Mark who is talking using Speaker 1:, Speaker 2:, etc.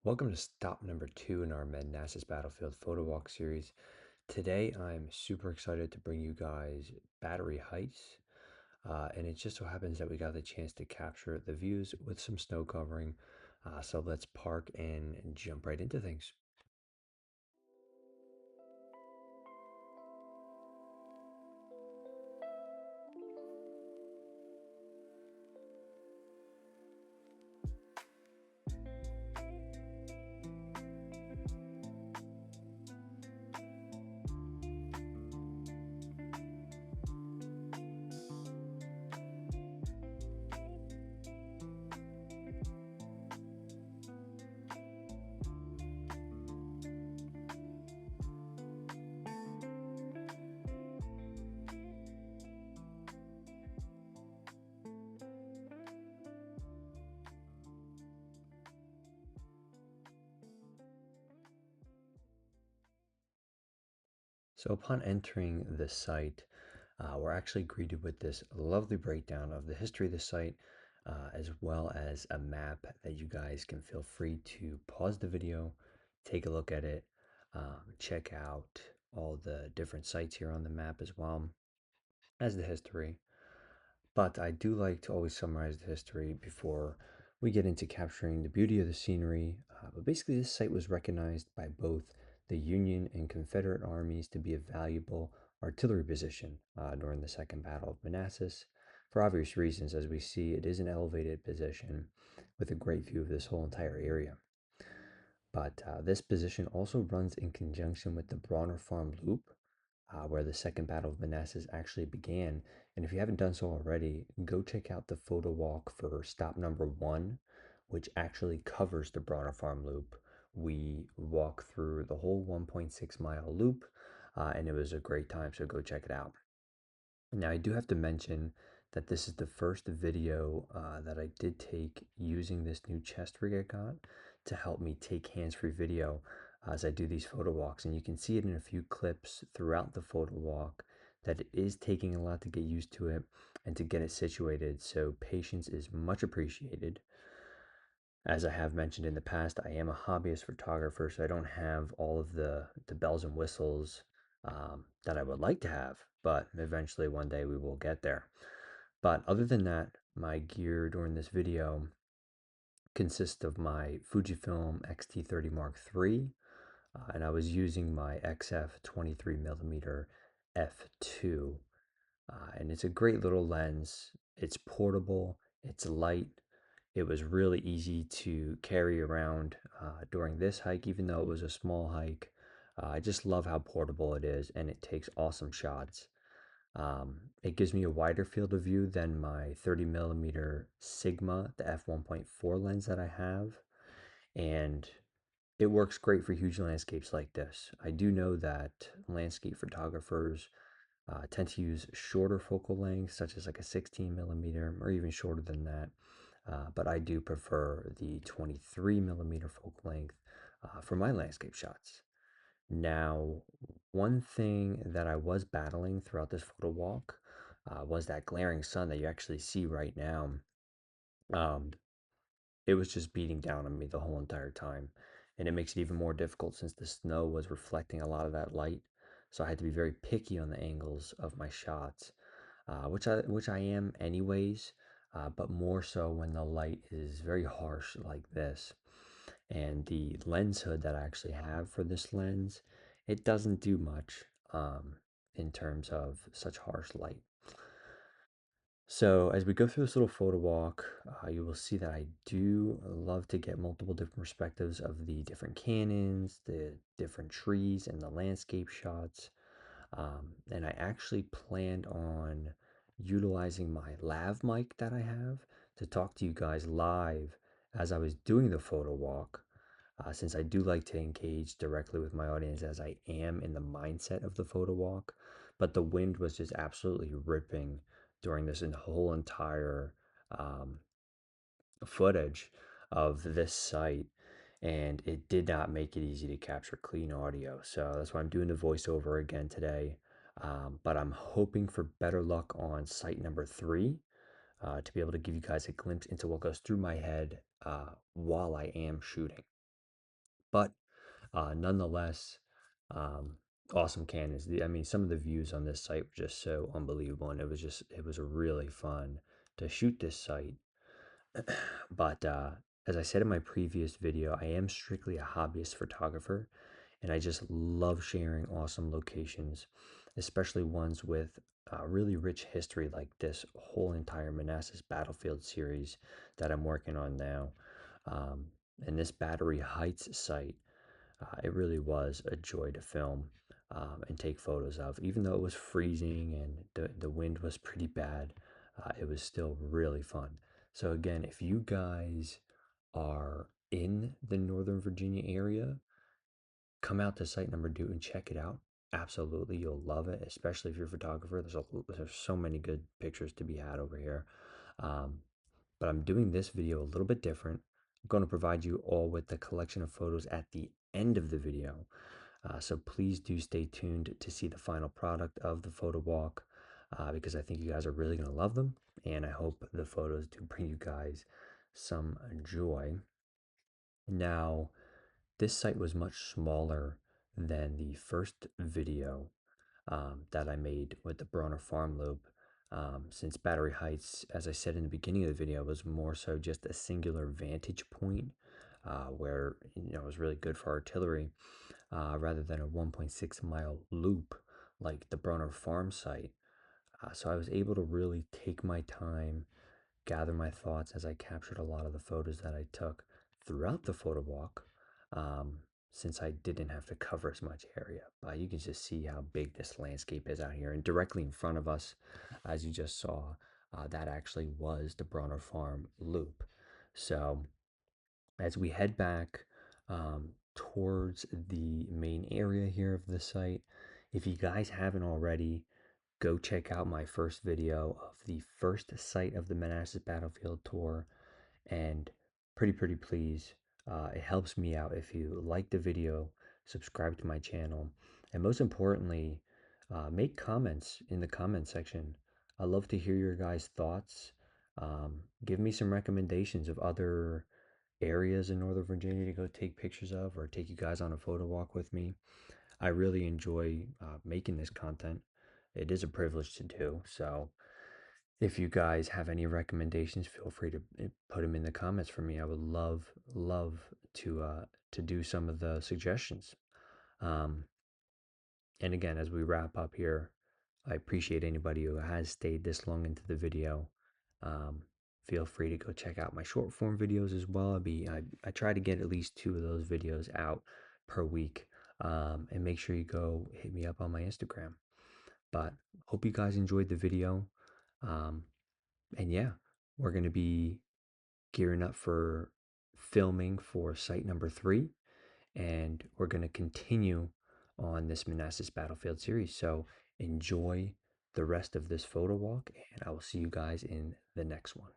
Speaker 1: Welcome to stop number 2 in our Manassas Battlefield photo walk series. Today I'm super excited to bring you guys Battery Heights, and it just so happens that we got the chance to capture the views with some snow covering. So let's park and jump right into things. So upon entering the site, we're actually greeted with this lovely breakdown of the history of the site, as well as a map that you guys can feel free to pause the video, take a look at it, check out all the different sites here on the map as well as the history. But I do like to always summarize the history before we get into capturing the beauty of the scenery. But basically, this site was recognized by both the Union and Confederate armies to be a valuable artillery position during the Second Battle of Manassas. For obvious reasons, as we see, it is an elevated position with a great view of this whole entire area. But this position also runs in conjunction with the Bronner Farm Loop, where the Second Battle of Manassas actually began. And if you haven't done so already, go check out the photo walk for stop number 1, which actually covers the Bronner Farm Loop. We walk through the whole 1.6 mile loop, and it was a great time, so go check it out. Now, I do have to mention that this is the first video that I did take using this new chest rig I got to help me take hands-free video as I do these photo walks. And you can see it in a few clips throughout the photo walk that it is taking a lot to get used to it and to get it situated. So patience is much appreciated. As I have mentioned in the past, I am a hobbyist photographer, so I don't have all of the bells and whistles that I would like to have, but eventually one day we will get there. But other than that, my gear during this video consists of my Fujifilm X-T30 Mark III, and I was using my XF 23mm f2, and it's a great little lens. It's portable, it's light. It was really easy to carry around during this hike, even though it was a small hike. I just love how portable it is, and it takes awesome shots. It gives me a wider field of view than my 30mm Sigma, the f1.4 lens that I have, and it works great for huge landscapes like this. I do know that landscape photographers tend to use shorter focal lengths, such as like a 16mm or even shorter than that. But I do prefer the 23mm focal length for my landscape shots. Now, one thing that I was battling throughout this photo walk was that glaring sun that you actually see right now. Um, it was just beating down on me the whole entire time. And it makes it even more difficult since the snow was reflecting a lot of that light. So I had to be very picky on the angles of my shots, which I am anyways, but more so when the light is very harsh like this. And the lens hood that I actually have for this lens, it doesn't do much in terms of such harsh light. So as we go through this little photo walk, you will see that I do love to get multiple different perspectives of the different canyons, the different trees, and the landscape shots. And I actually planned on utilizing my lav mic that I have to talk to you guys live as I was doing the photo walk, since I do like to engage directly with my audience as I am in the mindset of the photo walk. But the wind was just absolutely ripping during this whole entire um, footage of this site, and it did not make it easy to capture clean audio. So that's why I'm doing the voiceover again today. But I'm hoping for better luck on site number 3 to be able to give you guys a glimpse into what goes through my head while I am shooting. But nonetheless, um, awesome canyons. I mean, some of the views on this site were just so unbelievable, and it was really fun to shoot this site. But as I said in my previous video, I am strictly a hobbyist photographer, and I just love sharing awesome locations, especially ones with really rich history like this whole entire Manassas Battlefield series that I'm working on now. Um, and this Battery Heights site, it really was a joy to film and take photos of. Even though it was freezing and the wind was pretty bad, it was still really fun. So, again, if you guys are in the Northern Virginia area, come out to site number 2 and check it out. Absolutely, you'll love it, especially if you're a photographer. There's so many good pictures to be had over here. Um, but I'm doing this video a little bit different. I'm going to provide you all with the collection of photos at the end of the video. So please do stay tuned to see the final product of the photo walk because I think you guys are really going to love them. And I hope the photos do bring you guys some joy. Now, this site was much smaller than the first video that I made with the Bronner Farm Loop. Since Battery Heights, as I said in the beginning of the video, was more so just a singular vantage point where it was really good for artillery rather than a 1.6 mile loop like the Bronner Farm site. So I was able to really take my time, gather my thoughts as I captured a lot of the photos that I took throughout the photo walk. Um, since I didn't have to cover as much area, but you can just see how big this landscape is out here. And directly in front of us, as you just saw, that actually was the Bronner Farm Loop. So as we head back towards the main area here of the site, if you guys haven't already, go check out my first video of the first site of the Manassas Battlefield tour. And pretty please, it helps me out if you like the video, subscribe to my channel, and most importantly, make comments in the comment section. I love to hear your guys' thoughts. Give me some recommendations of other areas in Northern Virginia to go take pictures of or take you guys on a photo walk with me. I really enjoy making this content. It is a privilege to do. So if you guys have any recommendations, feel free to put them in the comments for me. I would love to do some of the suggestions. Um, and again, as we wrap up here, I appreciate anybody who has stayed this long into the video. Um, Feel free to go check out my short form videos as well. I try to get at least 2 of those videos out per week. And make sure you go hit me up on my Instagram. But hope you guys enjoyed the video. Um, and yeah, we're going to be gearing up for filming for site number 3. And we're going to continue on this Manassas Battlefield series. So enjoy the rest of this photo walk, and I will see you guys in the next one.